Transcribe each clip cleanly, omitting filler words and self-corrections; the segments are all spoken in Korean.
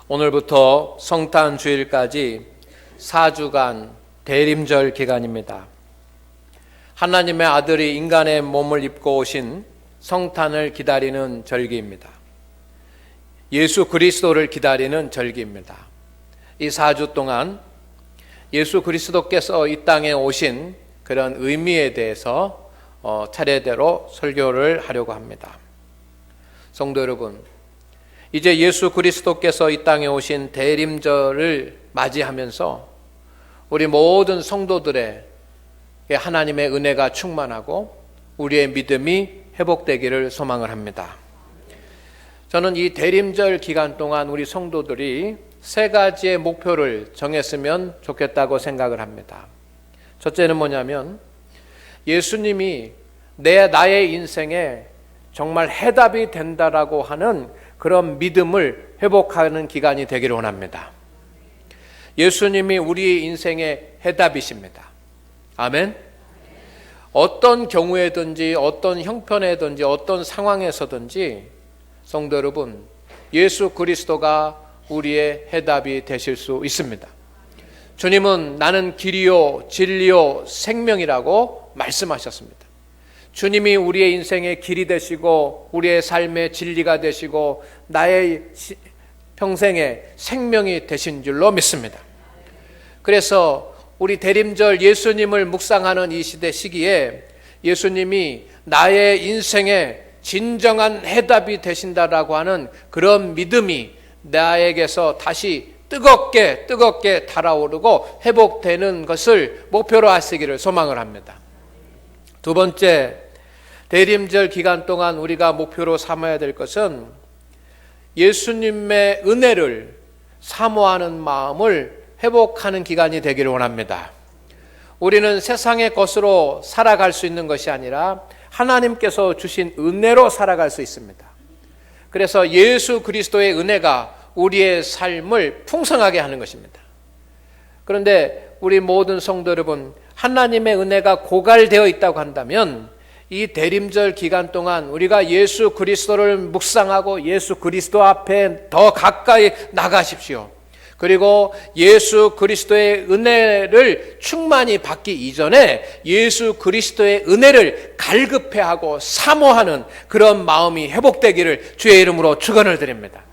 오늘부터 성탄 주일까지 4주간 대림절 기간입니다. 하나님의 아들이 인간의 몸을 입고 오신 성탄을 기다리는 절기입니다. 예수 그리스도를 기다리는 절기입니다. 이 4주 동안 예수 그리스도께서 이 땅에 오신 그런 의미에 대해서 차례대로 설교를 하려고 합니다. 성도 여러분, 이제 예수 그리스도께서 이 땅에 오신 대림절을 맞이하면서 우리 모든 성도들의 하나님의 은혜가 충만하고 우리의 믿음이 회복되기를 소망을 합니다. 저는 이 대림절 기간 동안 우리 성도들이 3가지의 목표를 정했으면 좋겠다고 생각을 합니다. 첫째는 뭐냐면 예수님이 나의 인생에 정말 해답이 된다라고 하는 그런 믿음을 회복하는 기간이 되기를 원합니다. 예수님이 우리의 인생의 해답이십니다. 아멘. 어떤 경우에든지 어떤 형편에든지 어떤 상황에서든지 성도 여러분, 예수 그리스도가 우리의 해답이 되실 수 있습니다. 주님은 나는 길이요 진리요 생명이라고 말씀하셨습니다. 주님이 우리의 인생의 길이 되시고 우리의 삶의 진리가 되시고 나의 평생의 생명이 되신 줄로 믿습니다. 그래서 우리 대림절 예수님을 묵상하는 이 시기에 예수님이 나의 인생의 진정한 해답이 되신다라고 하는 그런 믿음이 나에게서 다시 뜨겁게 달아오르고 회복되는 것을 목표로 하시기를 소망을 합니다. 두 번째, 대림절 기간 동안 우리가 목표로 삼아야 될 것은 예수님의 은혜를 사모하는 마음을 회복하는 기간이 되기를 원합니다. 우리는 세상의 것으로 살아갈 수 있는 것이 아니라 하나님께서 주신 은혜로 살아갈 수 있습니다. 그래서 예수 그리스도의 은혜가 우리의 삶을 풍성하게 하는 것입니다. 그런데 우리 모든 성도 여러분, 하나님의 은혜가 고갈되어 있다고 한다면 이 대림절 기간 동안 우리가 예수 그리스도를 묵상하고 예수 그리스도 앞에 더 가까이 나가십시오. 그리고 예수 그리스도의 은혜를 충만히 받기 이전에 예수 그리스도의 은혜를 갈급해하고 사모하는 그런 마음이 회복되기를 주의 이름으로 축원을 드립니다.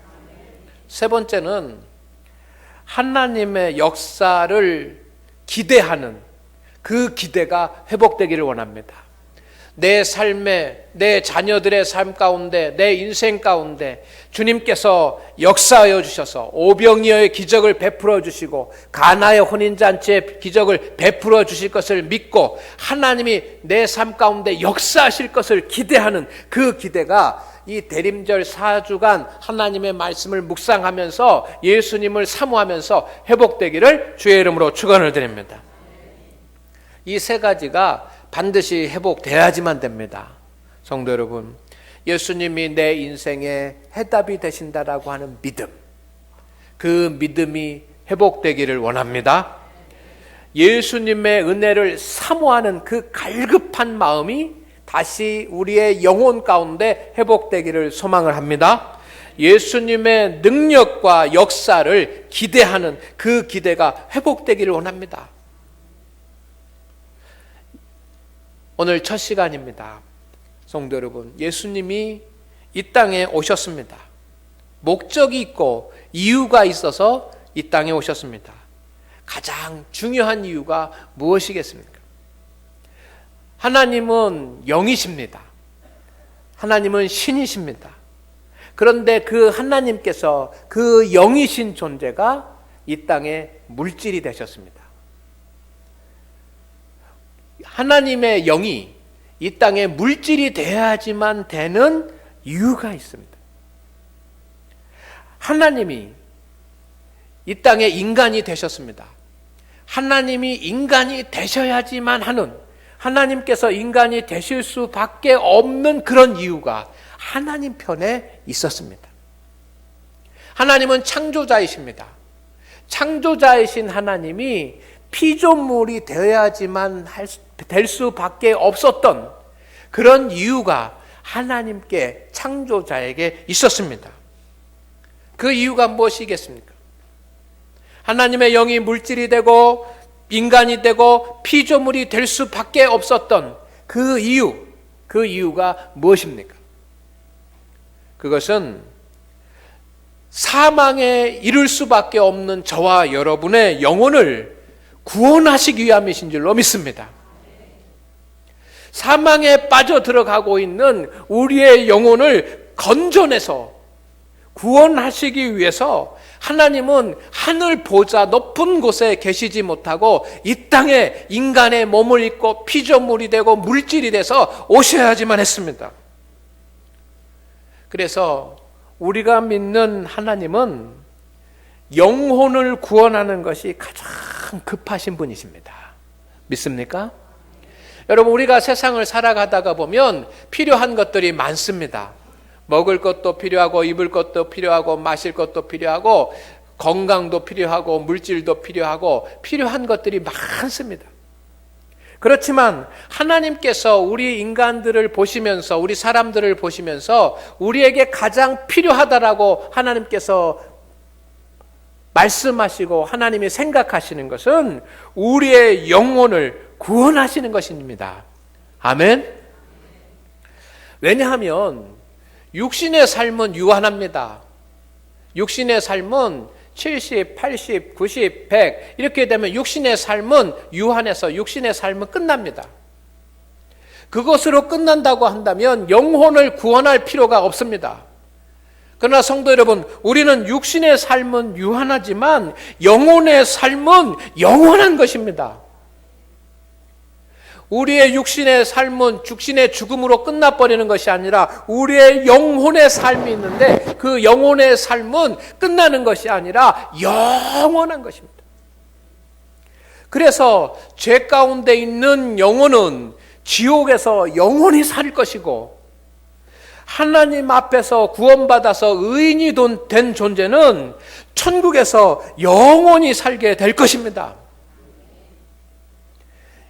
세 번째는 하나님의 역사를 기대하는 그 기대가 회복되기를 원합니다. 내 삶에, 내 자녀들의 삶 가운데, 내 인생 가운데 주님께서 역사하여 주셔서 오병이어의 기적을 베풀어 주시고 가나의 혼인잔치의 기적을 베풀어 주실 것을 믿고 하나님이 내 삶 가운데 역사하실 것을 기대하는 그 기대가 이 대림절 4주간 하나님의 말씀을 묵상하면서 예수님을 사모하면서 회복되기를 주의 이름으로 축원을 드립니다. 이 3가지가 반드시 회복돼야지만 됩니다. 성도 여러분, 예수님이 내 인생의 해답이 되신다라고 하는 믿음, 그 믿음이 회복되기를 원합니다. 예수님의 은혜를 사모하는 그 갈급한 마음이 다시 우리의 영혼 가운데 회복되기를 소망을 합니다. 예수님의 능력과 역사를 기대하는 그 기대가 회복되기를 원합니다. 오늘 첫 시간입니다. 성도 여러분, 예수님이 이 땅에 오셨습니다. 목적이 있고 이유가 있어서 이 땅에 오셨습니다. 가장 중요한 이유가 무엇이겠습니까? 하나님은 영이십니다. 하나님은 신이십니다. 그런데 그 하나님께서 그 영이신 존재가 이 땅에 물질이 되셨습니다. 하나님의 영이 이 땅에 물질이 돼야지만 되는 이유가 있습니다. 하나님이 이 땅에 인간이 되셨습니다. 하나님이 인간이 되셔야지만 하는, 하나님께서 인간이 되실 수밖에 없는 그런 이유가 하나님 편에 있었습니다. 하나님은 창조자이십니다. 창조자이신 하나님이 피조물이 되어야지만 될 수밖에 없었던 그런 이유가 하나님께 창조자에게 있었습니다. 그 이유가 무엇이겠습니까? 하나님의 영이 물질이 되고 인간이 되고 피조물이 될 수밖에 없었던 그 이유가 무엇입니까? 그것은 사망에 이를 수밖에 없는 저와 여러분의 영혼을 구원하시기 위함이신 줄로 믿습니다. 사망에 빠져 들어가고 있는 우리의 영혼을 건져내서 구원하시기 위해서 하나님은 하늘 보좌 높은 곳에 계시지 못하고 이 땅에 인간의 몸을 입고 피조물이 되고 물질이 돼서 오셔야지만 했습니다. 그래서 우리가 믿는 하나님은 영혼을 구원하는 것이 가장 급하신 분이십니다. 믿습니까? 여러분, 우리가 세상을 살아가다가 보면 필요한 것들이 많습니다. 먹을 것도 필요하고 입을 것도 필요하고 마실 것도 필요하고 건강도 필요하고 물질도 필요하고 필요한 것들이 많습니다. 그렇지만 하나님께서 우리 인간들을 보시면서 우리 사람들을 보시면서 우리에게 가장 필요하다라고 하나님께서 말씀하시고 하나님이 생각하시는 것은 우리의 영혼을 구원하시는 것입니다. 아멘. 왜냐하면 육신의 삶은 유한합니다. 육신의 삶은 70, 80, 90, 100 이렇게 되면 육신의 삶은 유한해서 육신의 삶은 끝납니다. 그것으로 끝난다고 한다면 영혼을 구원할 필요가 없습니다. 그러나 성도 여러분, 우리는 육신의 삶은 유한하지만 영혼의 삶은 영원한 것입니다. 우리의 육신의 삶은 육신의 죽음으로 끝나버리는 것이 아니라 우리의 영혼의 삶이 있는데 그 영혼의 삶은 끝나는 것이 아니라 영원한 것입니다. 그래서 죄 가운데 있는 영혼은 지옥에서 영원히 살 것이고 하나님 앞에서 구원받아서 의인이 된 존재는 천국에서 영원히 살게 될 것입니다.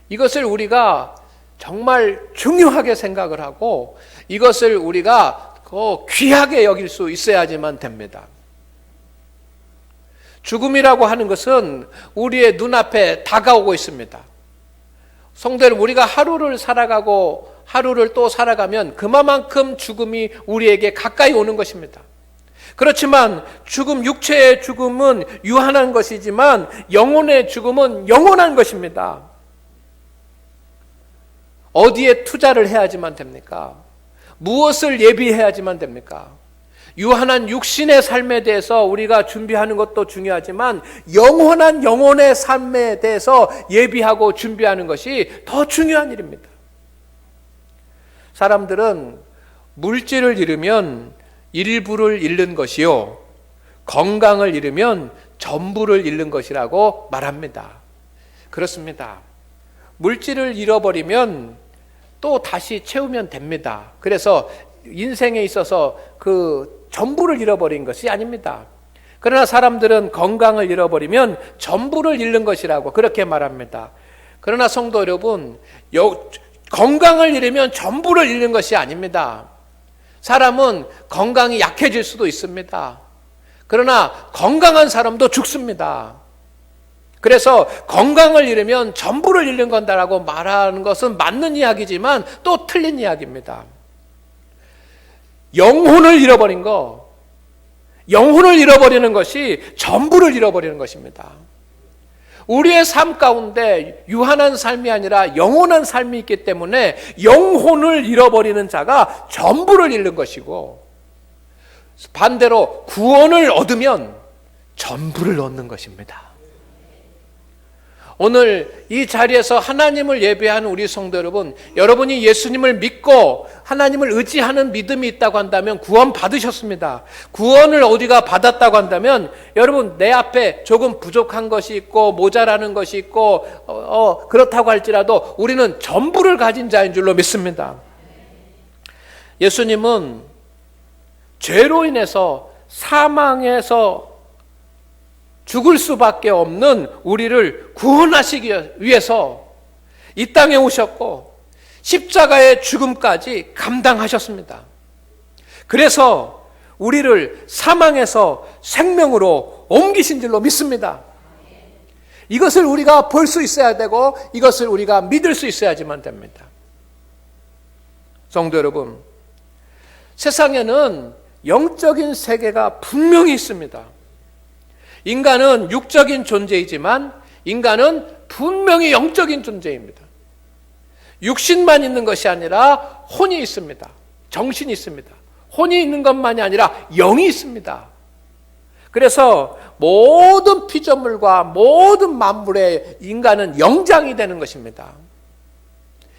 이것을 우리가 정말 중요하게 생각을 하고 이것을 우리가 귀하게 여길 수 있어야지만 됩니다. 죽음이라고 하는 것은 우리의 눈앞에 다가오고 있습니다. 성도 여러분, 우리가 하루를 살아가고 하루를 또 살아가면 그만큼 죽음이 우리에게 가까이 오는 것입니다. 그렇지만 육체의 죽음은 유한한 것이지만 영혼의 죽음은 영원한 것입니다. 어디에 투자를 해야지만 됩니까? 무엇을 예비해야지만 됩니까? 유한한 육신의 삶에 대해서 우리가 준비하는 것도 중요하지만 영원한 영혼의 삶에 대해서 예비하고 준비하는 것이 더 중요한 일입니다. 사람들은 물질을 잃으면 일부를 잃는 것이요, 건강을 잃으면 전부를 잃는 것이라고 말합니다. 그렇습니다. 물질을 잃어버리면 또 다시 채우면 됩니다. 그래서 인생에 있어서 그 전부를 잃어버린 것이 아닙니다. 그러나 사람들은 건강을 잃어버리면 전부를 잃는 것이라고 그렇게 말합니다. 그러나 성도 여러분, 건강을 잃으면 전부를 잃는 것이 아닙니다. 사람은 건강이 약해질 수도 있습니다. 그러나 건강한 사람도 죽습니다. 그래서 건강을 잃으면 전부를 잃는 건다라고 말하는 것은 맞는 이야기지만 또 틀린 이야기입니다. 영혼을 잃어버리는 것이 전부를 잃어버리는 것입니다. 우리의 삶 가운데 유한한 삶이 아니라 영원한 삶이 있기 때문에 영혼을 잃어버리는 자가 전부를 잃는 것이고, 반대로 구원을 얻으면 전부를 얻는 것입니다. 오늘 이 자리에서 하나님을 예배하는 우리 성도 여러분, 여러분이 예수님을 믿고 하나님을 의지하는 믿음이 있다고 한다면 구원 받으셨습니다. 구원을 어디가 받았다고 한다면 여러분, 내 앞에 조금 부족한 것이 있고 모자라는 것이 있고 그렇다고 할지라도 우리는 전부를 가진 자인 줄로 믿습니다. 예수님은 죄로 인해서 사망에서 죽을 수밖에 없는 우리를 구원하시기 위해서 이 땅에 오셨고 십자가의 죽음까지 감당하셨습니다. 그래서 우리를 사망에서 생명으로 옮기신 줄로 믿습니다. 이것을 우리가 볼 수 있어야 되고 이것을 우리가 믿을 수 있어야지만 됩니다. 성도 여러분, 세상에는 영적인 세계가 분명히 있습니다. 인간은 육적인 존재이지만 인간은 분명히 영적인 존재입니다. 육신만 있는 것이 아니라 혼이 있습니다. 정신이 있습니다. 혼이 있는 것만이 아니라 영이 있습니다. 그래서 모든 피조물과 모든 만물의 인간은 영장이 되는 것입니다.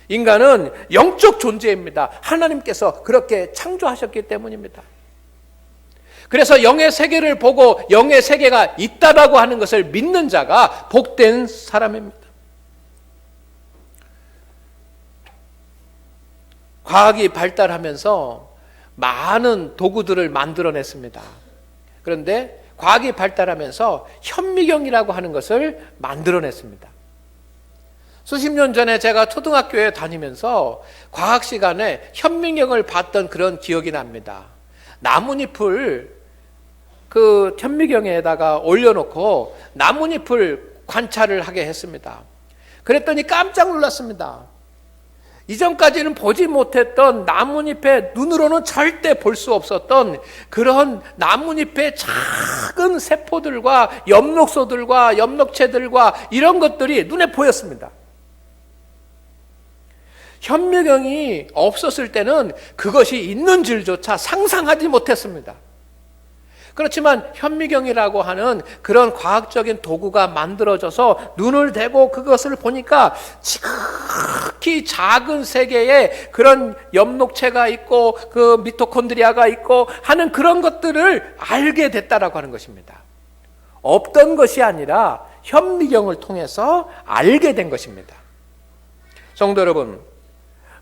인간은 영적 존재입니다. 하나님께서 그렇게 창조하셨기 때문입니다. 그래서 영의 세계를 보고 영의 세계가 있다라고 하는 것을 믿는 자가 복된 사람입니다. 과학이 발달하면서 많은 도구들을 만들어냈습니다. 그런데 과학이 발달하면서 현미경이라고 하는 것을 만들어냈습니다. 수십 년 전에 제가 초등학교에 다니면서 과학 시간에 현미경을 봤던 그런 기억이 납니다. 나뭇잎을 그 현미경에다가 올려놓고 나뭇잎을 관찰을 하게 했습니다. 그랬더니 깜짝 놀랐습니다. 이전까지는 보지 못했던 나뭇잎에 눈으로는 절대 볼 수 없었던 그런 나뭇잎의 작은 세포들과 엽록소들과 엽록체들과 이런 것들이 눈에 보였습니다. 현미경이 없었을 때는 그것이 있는 줄조차 상상하지 못했습니다. 그렇지만 현미경이라고 하는 그런 과학적인 도구가 만들어져서 눈을 대고 그것을 보니까 지극히 작은 세계에 그런 엽록체가 있고 그 미토콘드리아가 있고 하는 그런 것들을 알게 됐다라고 하는 것입니다. 없던 것이 아니라 현미경을 통해서 알게 된 것입니다. 성도 여러분,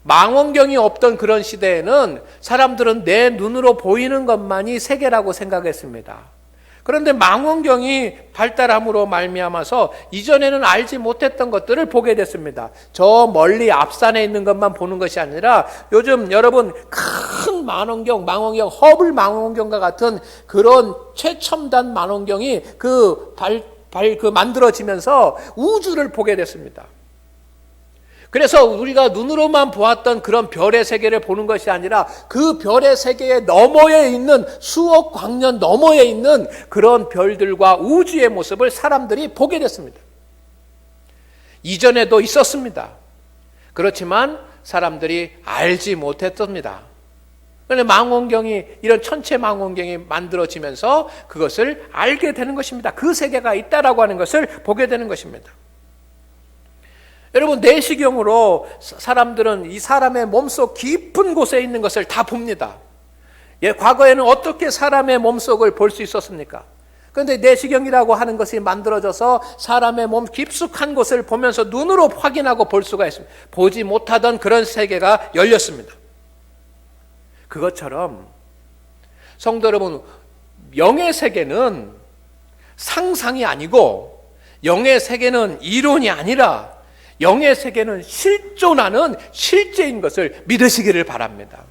망원경이 없던 그런 시대에는 사람들은 내 눈으로 보이는 것만이 세계라고 생각했습니다. 그런데 망원경이 발달함으로 말미암아서 이전에는 알지 못했던 것들을 보게 됐습니다. 저 멀리 앞산에 있는 것만 보는 것이 아니라 요즘 여러분 큰 망원경, 허블 망원경과 같은 그런 최첨단 망원경이 만들어지면서 우주를 보게 됐습니다. 그래서 우리가 눈으로만 보았던 그런 별의 세계를 보는 것이 아니라 그 별의 세계의 너머에 있는 수억 광년 너머에 있는 그런 별들과 우주의 모습을 사람들이 보게 됐습니다. 이전에도 있었습니다. 그렇지만 사람들이 알지 못했습니다. 그런데 망원경이, 이런 천체 망원경이 만들어지면서 그것을 알게 되는 것입니다. 그 세계가 있다라고 하는 것을 보게 되는 것입니다. 여러분, 내시경으로 사람들은 이 사람의 몸속 깊은 곳에 있는 것을 다 봅니다. 과거에는 어떻게 사람의 몸속을 볼 수 있었습니까? 그런데 내시경이라고 하는 것이 만들어져서 사람의 몸 깊숙한 곳을 보면서 눈으로 확인하고 볼 수가 있습니다. 보지 못하던 그런 세계가 열렸습니다. 그것처럼 성도 여러분, 영의 세계는 상상이 아니고 영의 세계는 이론이 아니라 영의 세계는 실존하는 실제인 것을 믿으시기를 바랍니다.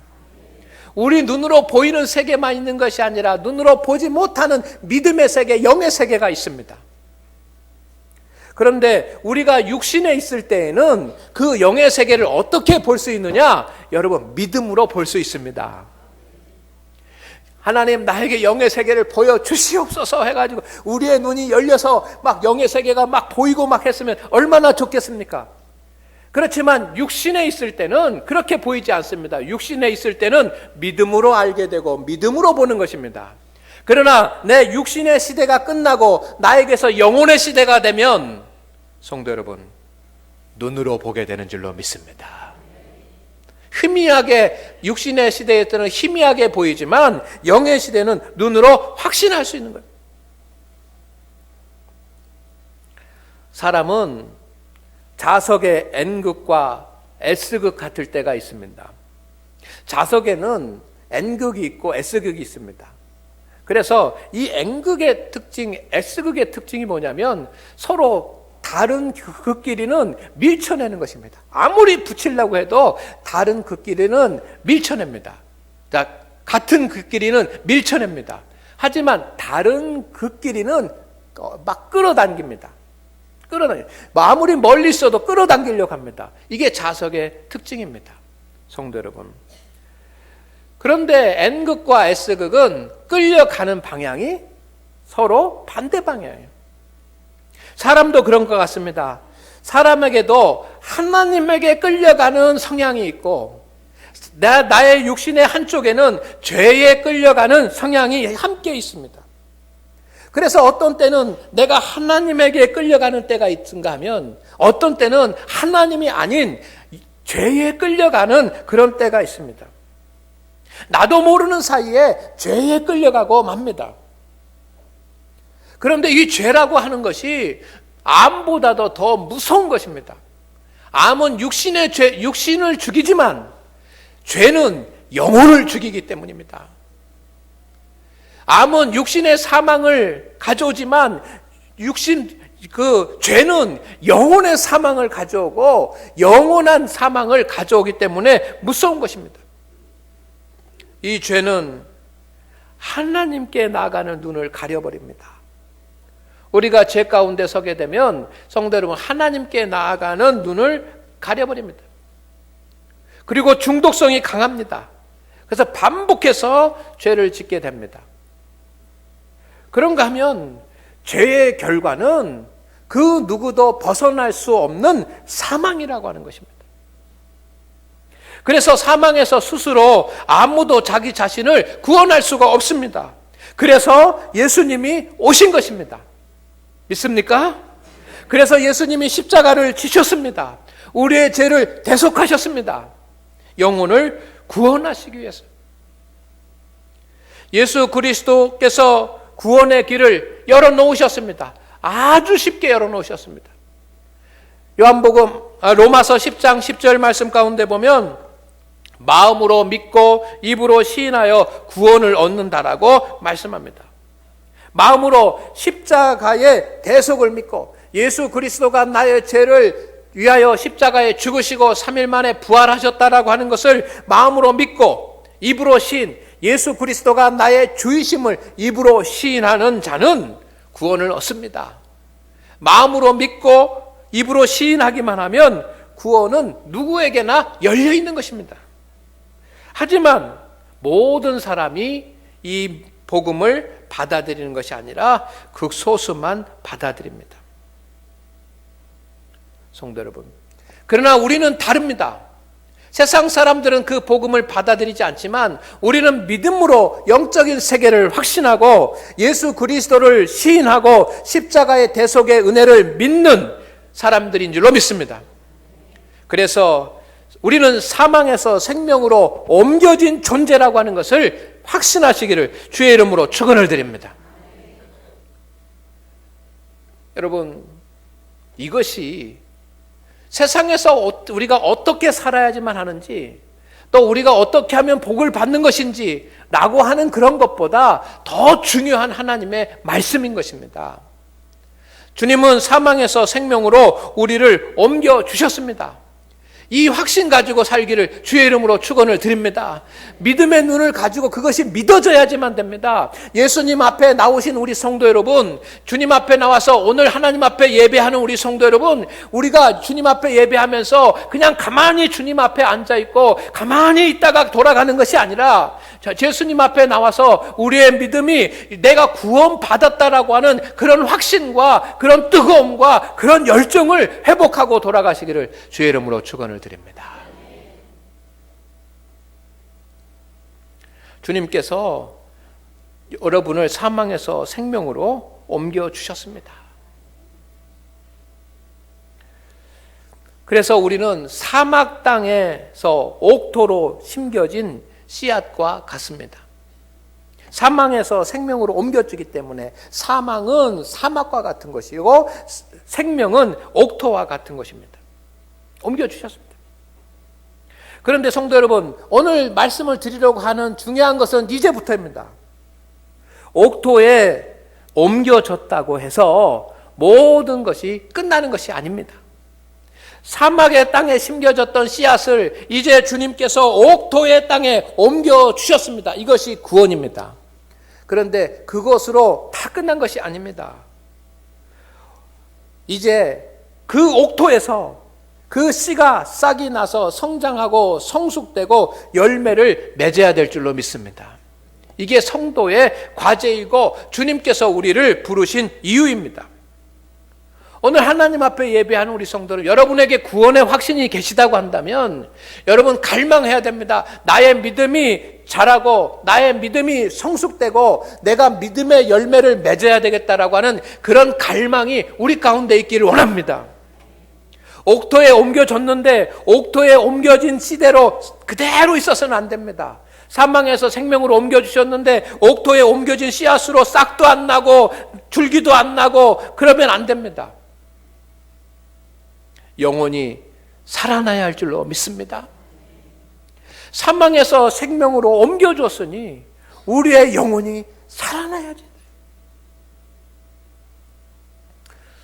우리 눈으로 보이는 세계만 있는 것이 아니라 눈으로 보지 못하는 믿음의 세계, 영의 세계가 있습니다. 그런데 우리가 육신에 있을 때에는 그 영의 세계를 어떻게 볼 수 있느냐? 여러분, 믿음으로 볼 수 있습니다. 하나님, 나에게 영의 세계를 보여주시옵소서 해가지고 우리의 눈이 열려서 막 영의 세계가 막 보이고 막 했으면 얼마나 좋겠습니까? 그렇지만 육신에 있을 때는 그렇게 보이지 않습니다. 육신에 있을 때는 믿음으로 알게 되고 믿음으로 보는 것입니다. 그러나 내 육신의 시대가 끝나고 나에게서 영혼의 시대가 되면 성도 여러분, 눈으로 보게 되는 줄로 믿습니다. 희미하게, 육신의 시대에 때는 희미하게 보이지만 영의 시대는 눈으로 확신할 수 있는 거예요. 사람은 자석의 N극과 S극 같을 때가 있습니다. 자석에는 N극이 있고 S극이 있습니다. 그래서 이 N극의 특징, S극의 특징이 뭐냐면 서로 다른 극끼리는 밀쳐내는 것입니다. 아무리 붙이려고 해도 다른 극끼리는 밀쳐냅니다. 자, 같은 그 길이는 밀쳐냅니다. 하지만 다른 그 길이는 막 끌어당깁니다. 아무리 멀리 있어도 끌어당기려고 합니다. 이게 자석의 특징입니다. 성도 여러분. 그런데 N극과 S극은 끌려가는 방향이 서로 반대 방향이에요. 사람도 그런 것 같습니다. 사람에게도 하나님에게 끌려가는 성향이 있고 나의 육신의 한쪽에는 죄에 끌려가는 성향이 함께 있습니다. 그래서 어떤 때는 내가 하나님에게 끌려가는 때가 있는가 하면 어떤 때는 하나님이 아닌 죄에 끌려가는 그런 때가 있습니다. 나도 모르는 사이에 죄에 끌려가고 맙니다. 그런데 이 죄라고 하는 것이 암보다도 더 무서운 것입니다. 암은 육신을 죽이지만 죄는 영혼을 죽이기 때문입니다. 암은 육신의 사망을 가져오지만 죄는 영혼의 사망을 가져오고 영원한 사망을 가져오기 때문에 무서운 것입니다. 이 죄는 하나님께 나아가는 눈을 가려버립니다. 우리가 죄 가운데 서게 되면 성도 여러분, 하나님께 나아가는 눈을 가려버립니다. 그리고 중독성이 강합니다. 그래서 반복해서 죄를 짓게 됩니다. 그런가 하면 죄의 결과는 그 누구도 벗어날 수 없는 사망이라고 하는 것입니다. 그래서 사망에서 스스로 아무도 자기 자신을 구원할 수가 없습니다. 그래서 예수님이 오신 것입니다. 믿습니까? 그래서 예수님이 십자가를 지셨습니다. 우리의 죄를 대속하셨습니다. 영혼을 구원하시기 위해서. 예수 그리스도께서 구원의 길을 열어놓으셨습니다. 아주 쉽게 열어놓으셨습니다. 로마서 10장 10절 말씀 가운데 보면 마음으로 믿고 입으로 시인하여 구원을 얻는다라고 말씀합니다. 마음으로 십자가의 대속을 믿고 예수 그리스도가 나의 죄를 위하여 십자가에 죽으시고 3일 만에 부활하셨다라고 하는 것을 마음으로 믿고 입으로 시인, 예수 그리스도가 나의 주이심을 입으로 시인하는 자는 구원을 얻습니다. 마음으로 믿고 입으로 시인하기만 하면 구원은 누구에게나 열려 있는 것입니다. 하지만 모든 사람이 이 복음을 받아들이는 것이 아니라 극소수만 받아들입니다. 성도 여러분, 그러나 우리는 다릅니다. 세상 사람들은 그 복음을 받아들이지 않지만 우리는 믿음으로 영적인 세계를 확신하고 예수 그리스도를 시인하고 십자가의 대속의 은혜를 믿는 사람들인 줄로 믿습니다. 그래서 우리는 사망에서 생명으로 옮겨진 존재라고 하는 것을 확신하시기를 주의 이름으로 축원을 드립니다. 여러분, 이것이 세상에서 우리가 어떻게 살아야지만 하는지, 또 우리가 어떻게 하면 복을 받는 것인지 라고 하는 그런 것보다 더 중요한 하나님의 말씀인 것입니다. 주님은 사망에서 생명으로 우리를 옮겨주셨습니다. 이 확신 가지고 살기를 주의 이름으로 축원을 드립니다. 믿음의 눈을 가지고 그것이 믿어져야지만 됩니다. 예수님 앞에 나오신 우리 성도 여러분, 주님 앞에 나와서 오늘 하나님 앞에 예배하는 우리 성도 여러분, 우리가 주님 앞에 예배하면서 그냥 가만히 주님 앞에 앉아있고 가만히 있다가 돌아가는 것이 아니라 예수님 앞에 나와서 우리의 믿음이 내가 구원받았다라고 하는 그런 확신과 그런 뜨거움과 그런 열정을 회복하고 돌아가시기를 주의 이름으로 축원을 드립니다. 주님께서 여러분을 사망에서 생명으로 옮겨주셨습니다. 그래서 우리는 사막 땅에서 옥토로 심겨진 씨앗과 같습니다. 사망에서 생명으로 옮겨주기 때문에 사망은 사막과 같은 것이고 생명은 옥토와 같은 것입니다. 옮겨주셨습니다. 그런데 성도 여러분, 오늘 말씀을 드리려고 하는 중요한 것은 이제부터입니다. 옥토에 옮겨졌다고 해서 모든 것이 끝나는 것이 아닙니다. 사막의 땅에 심겨졌던 씨앗을 이제 주님께서 옥토의 땅에 옮겨주셨습니다. 이것이 구원입니다. 그런데 그것으로 다 끝난 것이 아닙니다. 이제 그 옥토에서 그 씨가 싹이 나서 성장하고 성숙되고 열매를 맺어야 될 줄로 믿습니다. 이게 성도의 과제이고 주님께서 우리를 부르신 이유입니다. 오늘 하나님 앞에 예배하는 우리 성도는 여러분에게 구원의 확신이 계시다고 한다면 여러분 갈망해야 됩니다. 나의 믿음이 자라고 나의 믿음이 성숙되고 내가 믿음의 열매를 맺어야 되겠다라고 하는 그런 갈망이 우리 가운데 있기를 원합니다. 옥토에 옮겨졌는데 옥토에 옮겨진 씨대로 그대로 있어서는 안 됩니다. 사망에서 생명으로 옮겨주셨는데 옥토에 옮겨진 씨앗으로 싹도 안 나고 줄기도 안 나고 그러면 안 됩니다. 영혼이 살아나야 할 줄로 믿습니다. 사망에서 생명으로 옮겨줬으니 우리의 영혼이 살아나야지.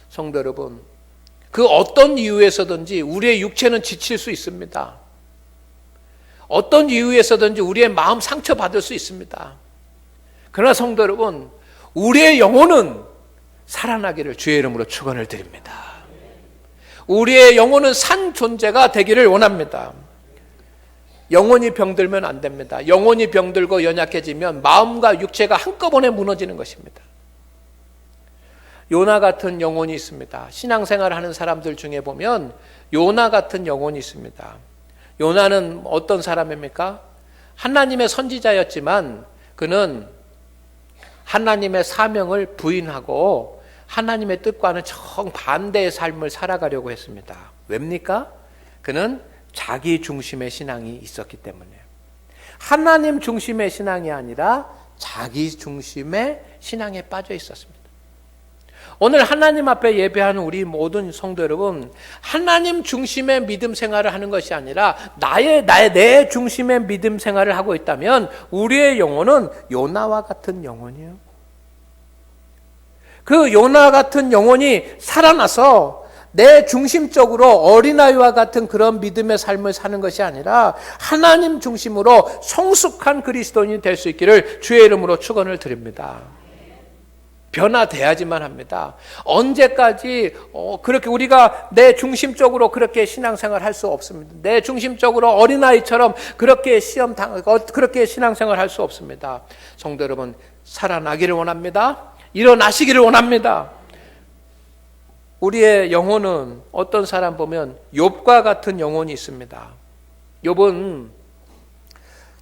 성도 여러분, 그 어떤 이유에서든지 우리의 육체는 지칠 수 있습니다. 어떤 이유에서든지 우리의 마음 상처받을 수 있습니다. 그러나 성도 여러분, 우리의 영혼은 살아나기를 주의 이름으로 축원을 드립니다. 우리의 영혼은 산 존재가 되기를 원합니다. 영혼이 병들면 안 됩니다. 영혼이 병들고 연약해지면 마음과 육체가 한꺼번에 무너지는 것입니다. 요나 같은 영혼이 있습니다. 신앙생활을 하는 사람들 중에 보면 요나 같은 영혼이 있습니다. 요나는 어떤 사람입니까? 하나님의 선지자였지만 그는 하나님의 사명을 부인하고 하나님의 뜻과는 정반대의 삶을 살아가려고 했습니다. 왜입니까? 그는 자기 중심의 신앙이 있었기 때문이에요. 하나님 중심의 신앙이 아니라 자기 중심의 신앙에 빠져 있었습니다. 오늘 하나님 앞에 예배하는 우리 모든 성도 여러분, 하나님 중심의 믿음 생활을 하는 것이 아니라 내 중심의 믿음 생활을 하고 있다면 우리의 영혼은 요나와 같은 영혼이에요. 그 요나 같은 영혼이 살아나서 내 중심적으로 어린아이와 같은 그런 믿음의 삶을 사는 것이 아니라 하나님 중심으로 성숙한 그리스도인이 될 수 있기를 주의 이름으로 축원을 드립니다. 변화돼야지만 합니다. 언제까지 그렇게 우리가 내 중심적으로 그렇게 신앙생활 할 수 없습니다. 내 중심적으로 어린아이처럼 그렇게 그렇게 신앙생활 할 수 없습니다. 성도 여러분, 살아나기를 원합니다. 일어나시기를 원합니다. 우리의 영혼은 어떤 사람 보면 욥과 같은 영혼이 있습니다. 욥은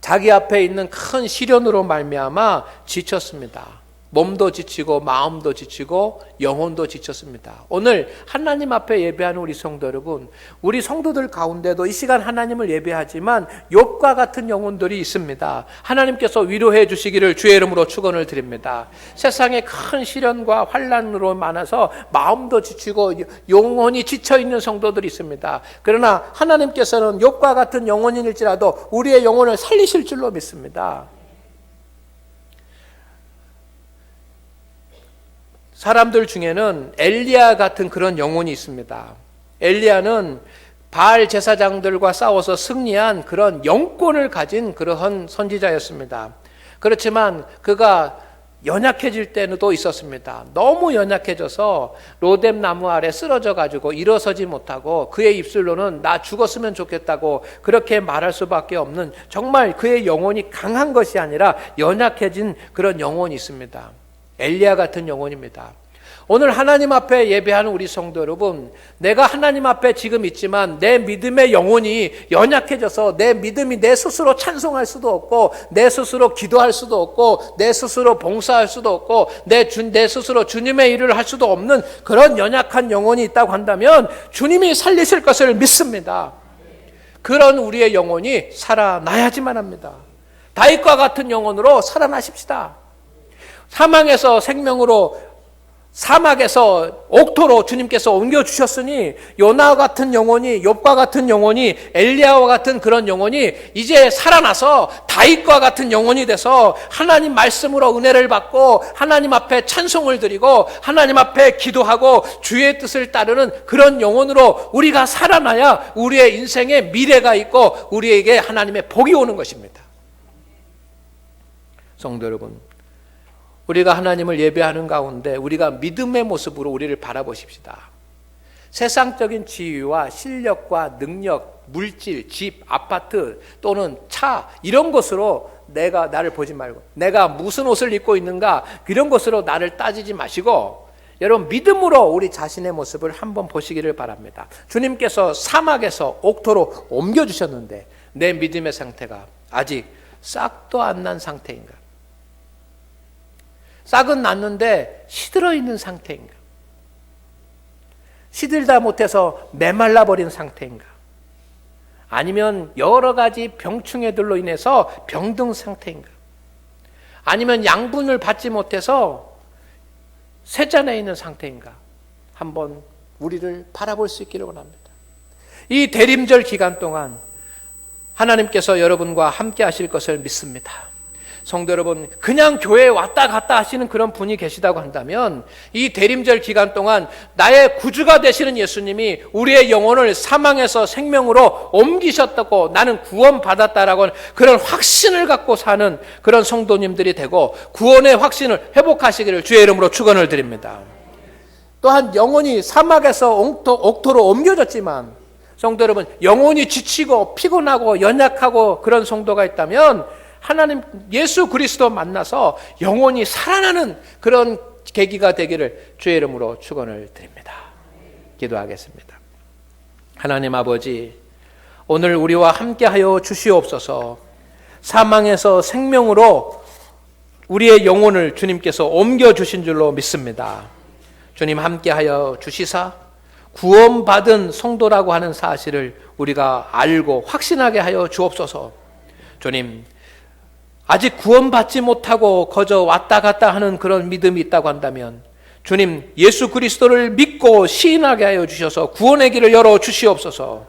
자기 앞에 있는 큰 시련으로 말미암아 지쳤습니다. 몸도 지치고 마음도 지치고 영혼도 지쳤습니다. 오늘 하나님 앞에 예배하는 우리 성도 여러분, 우리 성도들 가운데도 이 시간 하나님을 예배하지만 욥과 같은 영혼들이 있습니다. 하나님께서 위로해 주시기를 주의 이름으로 축원을 드립니다. 세상에 큰 시련과 환난으로 많아서 마음도 지치고 영혼이 지쳐있는 성도들이 있습니다. 그러나 하나님께서는 욥과 같은 영혼일지라도 우리의 영혼을 살리실 줄로 믿습니다. 사람들 중에는 엘리야 같은 그런 영혼이 있습니다. 엘리야는 바알 제사장들과 싸워서 승리한 그런 영권을 가진 그러한 선지자였습니다. 그렇지만 그가 연약해질 때도 있었습니다. 너무 연약해져서 로뎀 나무 아래 쓰러져 가지고 일어서지 못하고 그의 입술로는 나 죽었으면 좋겠다고 그렇게 말할 수밖에 없는, 정말 그의 영혼이 강한 것이 아니라 연약해진 그런 영혼이 있습니다. 엘리야 같은 영혼입니다. 오늘 하나님 앞에 예배하는 우리 성도 여러분, 내가 하나님 앞에 지금 있지만 내 믿음의 영혼이 연약해져서 내 믿음이 내 스스로 찬송할 수도 없고 내 스스로 기도할 수도 없고 내 스스로 봉사할 수도 없고 내 스스로 주님의 일을 할 수도 없는 그런 연약한 영혼이 있다고 한다면 주님이 살리실 것을 믿습니다. 그런 우리의 영혼이 살아나야지만 합니다. 다윗과 같은 영혼으로 살아나십시다. 사망에서 생명으로 사막에서 옥토로 주님께서 옮겨주셨으니 요나 같은 영혼이, 욥과 같은 영혼이, 엘리야와 같은 그런 영혼이 이제 살아나서 다윗과 같은 영혼이 돼서 하나님 말씀으로 은혜를 받고 하나님 앞에 찬송을 드리고 하나님 앞에 기도하고 주의 뜻을 따르는 그런 영혼으로 우리가 살아나야 우리의 인생에 미래가 있고 우리에게 하나님의 복이 오는 것입니다. 성도 여러분, 우리가 하나님을 예배하는 가운데 우리가 믿음의 모습으로 우리를 바라보십시다. 세상적인 지위와 실력과 능력, 물질, 집, 아파트 또는 차 이런 것으로 나를 보지 말고 내가 무슨 옷을 입고 있는가 이런 것으로 나를 따지지 마시고 여러분 믿음으로 우리 자신의 모습을 한번 보시기를 바랍니다. 주님께서 사막에서 옥토로 옮겨주셨는데 내 믿음의 상태가 아직 싹도 안 난 상태인가? 싹은 났는데 시들어 있는 상태인가? 시들다 못해서 메말라 버린 상태인가? 아니면 여러 가지 병충해들로 인해서 병든 상태인가? 아니면 양분을 받지 못해서 쇠잔에 있는 상태인가? 한번 우리를 바라볼 수 있기를 원합니다. 이 대림절 기간 동안 하나님께서 여러분과 함께 하실 것을 믿습니다. 성도 여러분, 그냥 교회에 왔다 갔다 하시는 그런 분이 계시다고 한다면 이 대림절 기간 동안 나의 구주가 되시는 예수님이 우리의 영혼을 사망에서 생명으로 옮기셨다고 나는 구원받았다라고 하는 그런 확신을 갖고 사는 그런 성도님들이 되고 구원의 확신을 회복하시기를 주의 이름으로 축원을 드립니다. 또한 영혼이 사막에서 옥토로 옮겨졌지만 성도 여러분, 영혼이 지치고 피곤하고 연약하고 그런 성도가 있다면 하나님 예수 그리스도 만나서 영혼이 살아나는 그런 계기가 되기를 주의 이름으로 축원을 드립니다. 기도하겠습니다. 하나님 아버지, 오늘 우리와 함께하여 주시옵소서. 사망에서 생명으로 우리의 영혼을 주님께서 옮겨주신 줄로 믿습니다. 주님 함께하여 주시사 구원받은 성도라고 하는 사실을 우리가 알고 확신하게 하여 주옵소서. 주님, 아직 구원받지 못하고 거저 왔다 갔다 하는 그런 믿음이 있다고 한다면 주님 예수 그리스도를 믿고 시인하게 하여 주셔서 구원의 길을 열어 주시옵소서.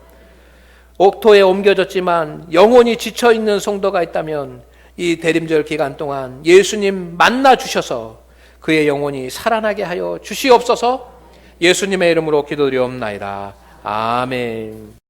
옥토에 옮겨졌지만 영혼이 지쳐있는 성도가 있다면 이 대림절 기간 동안 예수님 만나 주셔서 그의 영혼이 살아나게 하여 주시옵소서. 예수님의 이름으로 기도드리옵나이다. 아멘.